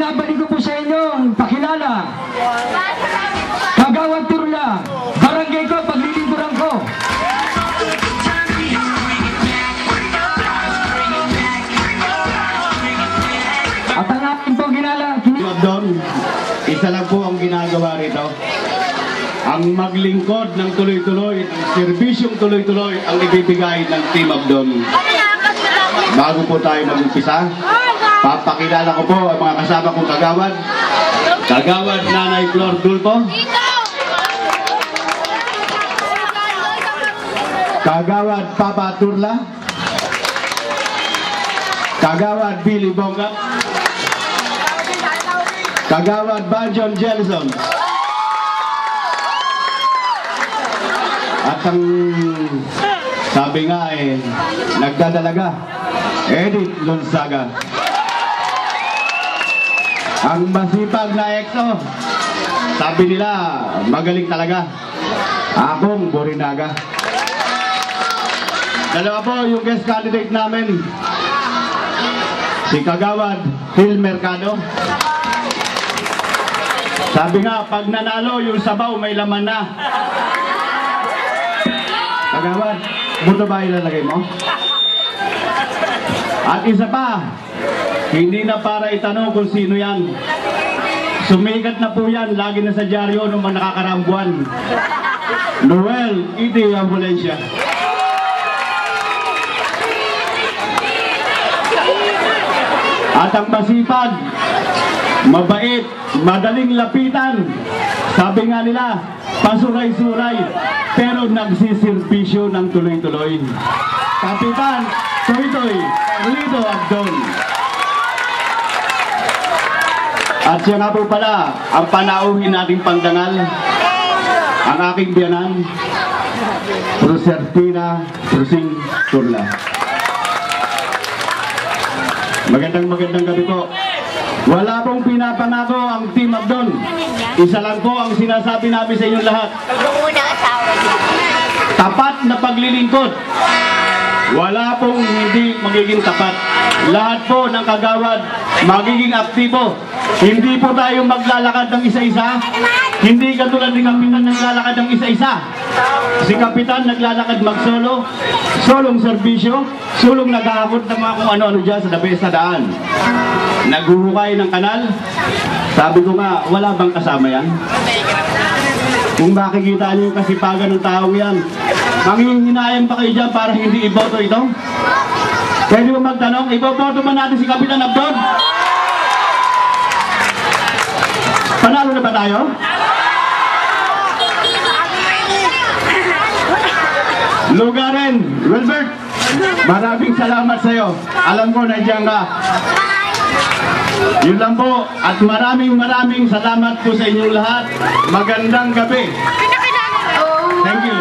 Ibinabalik ko po sa inyo ang pakilala. Kagawad Turla, barangay ko, paglilingkuran ko. At ang aking po doon, isa lang po ang ginagawa rito. Ang maglingkod ng tuloy-tuloy, serbisyong tuloy-tuloy ang ibibigay ng Team Abdon. Bago po tayo mag-umpisa, papakilala ko po ang mga kasama kong kagawad. Kagawad Nanay Flor Dulpo. Kagawad Papa Turla. Kagawad Billy Bonga. Kagawad Bajon Jelson. At ang sabi nga nagdadalaga, Edith Lonzaga. Ang masipag na EXO, sabi nila magaling talaga, Akong Borinaga. Dalawa po yung guest candidate namin, si Kagawad Phil Mercado. Sabi nga, pag nanalo yung sabaw may laman na. Kagawad, buto ba ilalagay mo? At isa pa, hindi na para itanong kung sino yan. Sumikat na po yan, lagi na sa dyaryo nung mga nakakaraang buwan. Noel Iti Ambulancia. At ang masipag, mabait, madaling lapitan. Sabi nga nila, pasuray-suray, pero nagsisirbisyo ng tuloy-tuloy. Kapitan Toy-Toy Carlito Abdon. At siya nga po pala, ang panauhin nating pangdangal, ang aking biyanan, Proserpina Prosing Turla. Magandang gabi po. Wala pong pinapangako ang Team Abdon. Isa lang po ang sinasabi namin sa inyong lahat. Tapat na paglilingkod. Wala pong hindi magiging tapat. Lahat po ng kagawad magiging aktibo. Hindi po tayo maglalakad ng isa-isa. Hindi katulad ng kapitan naglalakad ng isa-isa. Si kapitan naglalakad mag-solo. Solong serbisyo. Solong naghahakot ng mga kung ano-ano dyan sa labes na daan. Naghuhukay ng kanal. Sabi ko nga, wala bang kasama yan? Kung makikita niyo yung kasipagan ng taong yan, manghihinayang pa kayo dyan para hindi iboto ito? Pwede mo magtanong, iboboto man natin si Kapitan Abdon? Panalo na ba tayo? Lugarin, Wilbert, maraming salamat sa iyo. Alam ko nandiyan ka. Yun lang po. At maraming salamat po sa inyong lahat. Magandang gabi. Thank you.